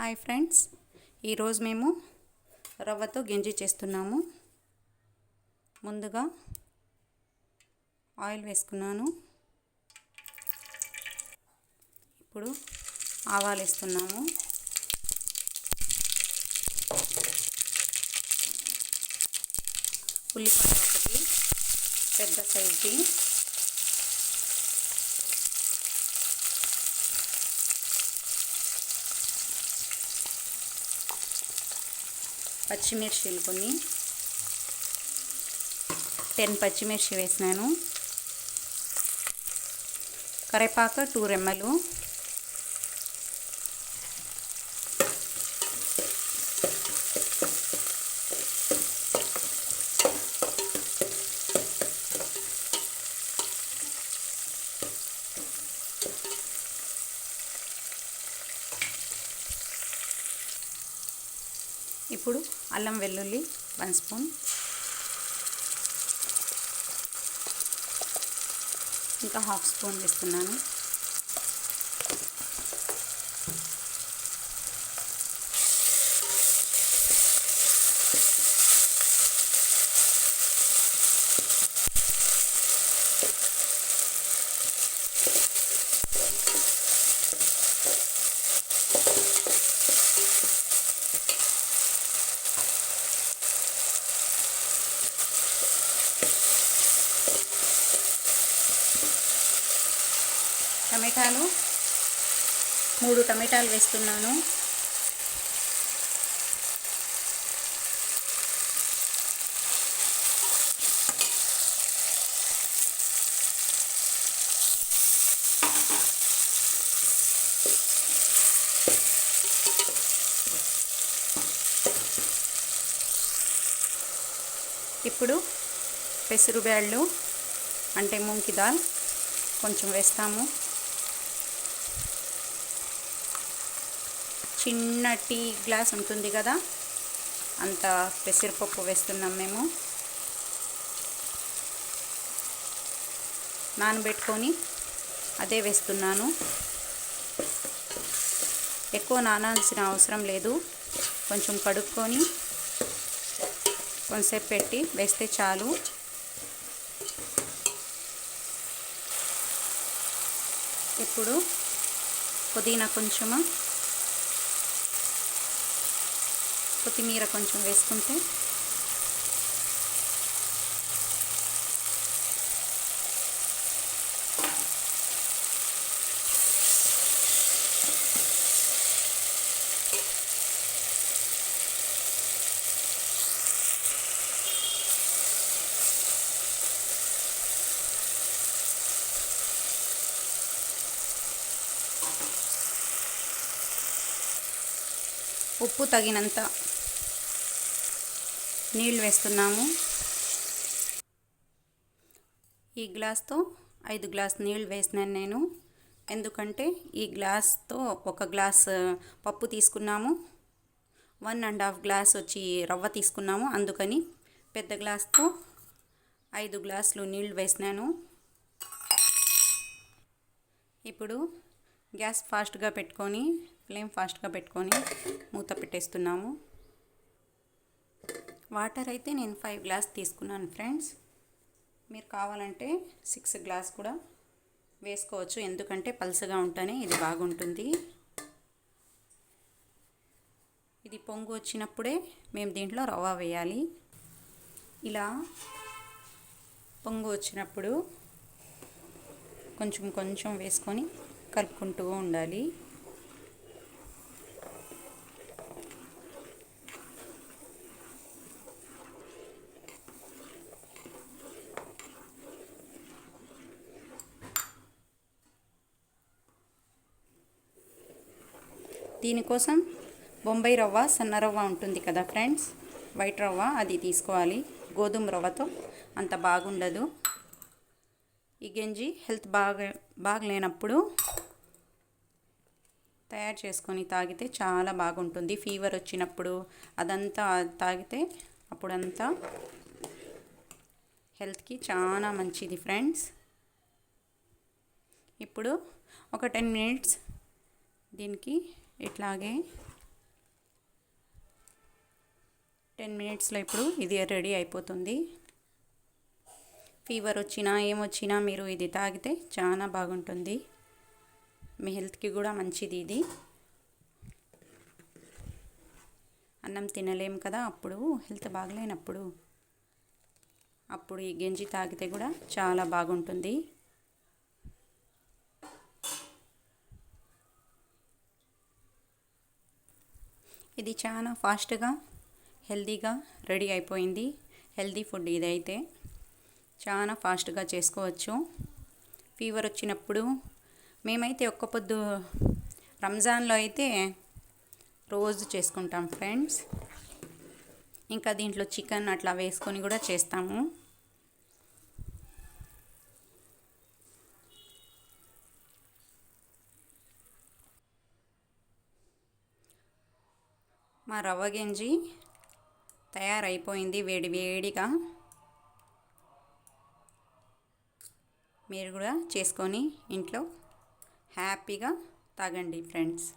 Hi friends, ఈరోజు మేము రవ్వతో గంజి చేస్తున్నాము. ముందుగా ఆయిల్ వేసుకున్నాను. ఇప్పుడు ఆవాలు వేస్తున్నాము. ఉల్లిపాయ ఒకటి పెద్ద సైజుది, పచ్చిమిర్చిలు కొన్ని 10 పచ్చిమిర్చి వేసినాను. కరివేపాకు 2 రెమ్మలు, ఇప్పుడు అల్లం వెల్లుల్లి 1 స్పూన్, ఇంకా 1/2 స్పూన్ వేస్తున్నాను. టమాటాలు 3 టమాటాలు వేస్తున్నాను. ఇప్పుడు పెసరబ్యాళ్ళు అంటే మూంగి దాల్ కొంచెం వేస్తాము. చిన్న టీ గ్లాస్ ఉంటుంది కదా, అంత పెసరపప్పు వేస్తున్నాం మేము. నానబెట్టుకొని అదే వేస్తున్నాను. ఎక్కువ నానాల్సిన అవసరం లేదు, కొంచెం కడుక్కొని కొంచెంసేపు పెట్టి వేస్తే చాలు. ఇప్పుడు పుదీనా కొంచెము, కొత్తిమీర కొంచెం వేసుకుంటే ఉప్పు తగినంత నీళ్ళు వేస్తున్నాము. ఈ గ్లాస్తో 5 గ్లాస్ నీళ్ళు వేసినాను నేను. ఎందుకంటే ఈ గ్లాస్తో 1 గ్లాస్ పప్పు తీసుకున్నాము, 1.5 గ్లాస్ వచ్చి రవ్వ తీసుకున్నాము. అందుకని పెద్ద గ్లాస్తో 5 గ్లాసులు నీళ్ళు వేసినాను. ఇప్పుడు గ్యాస్ ఫాస్ట్గా పెట్టుకొని, ఫ్లేమ్ ఫాస్ట్గా పెట్టుకొని మూత పెట్టేస్తున్నాము. వాటర్ అయితే నేను 5 గ్లాస్ తీసుకున్నాను ఫ్రెండ్స్. మీరు కావాలంటే 6 గ్లాస్ కూడా వేసుకోవచ్చు, ఎందుకంటే పలుచగా ఉంటేనే ఇది బాగుంటుంది. ఇది పొంగు వచ్చినప్పుడే మేము దీంట్లో రవ్వ వేయాలి. ఇలా పొంగు వచ్చినప్పుడు కొంచెం కొంచెం వేసుకొని కలుపుకుంటూ ఉండాలి. దీనికోసం బొంబాయి రవ్వ, సన్న రవ్వ ఉంటుంది కదా ఫ్రెండ్స్, వైట్ రవ్వ అది తీసుకోవాలి. గోధుమ రవ్వతో అంత బాగుండదు. ఈ గంజి హెల్త్ బాగలేనప్పుడు తయారు చేసుకొని తాగితే చాలా బాగుంటుంది. ఫీవర్ వచ్చినప్పుడు అదంతా తాగితే అప్పుడంతా హెల్త్కి చాలా మంచిది ఫ్రెండ్స్. ఇప్పుడు ఒక 10 మినిట్స్ దీనికి ఇట్లాగే 10 మినిట్స్లో ఇప్పుడు ఇది రెడీ అయిపోతుంది. ఫీవర్ వచ్చినా ఏమొచ్చినా మీరు ఇది తాగితే చాలా బాగుంటుంది. మీ హెల్త్కి కూడా మంచిది ఇది. అన్నం తినలేం కదా, అప్పుడు హెల్త్ బాగలేనప్పుడు ఈ గంజి తాగితే కూడా చాలా బాగుంటుంది. ఇది చాలా ఫాస్ట్గా హెల్తీగా రెడీ అయిపోయింది. హెల్తీ ఫుడ్ ఇదైతే చాలా ఫాస్ట్గా చేసుకోవచ్చు. ఫీవర్ వచ్చినప్పుడు మేమైతే ఒక్క పొద్దు రంజాన్లో అయితే రోజు చేసుకుంటాం ఫ్రెండ్స్. ఇంకా దీంట్లో చికెన్ అట్లా వేసుకొని కూడా చేస్తాము. మా రవ్వ గంజి తయారైపోయింది వేడి వేడిగా. మీరు కూడా చేసుకొని ఇంట్లో హ్యాపీగా తాగండి ఫ్రెండ్స్.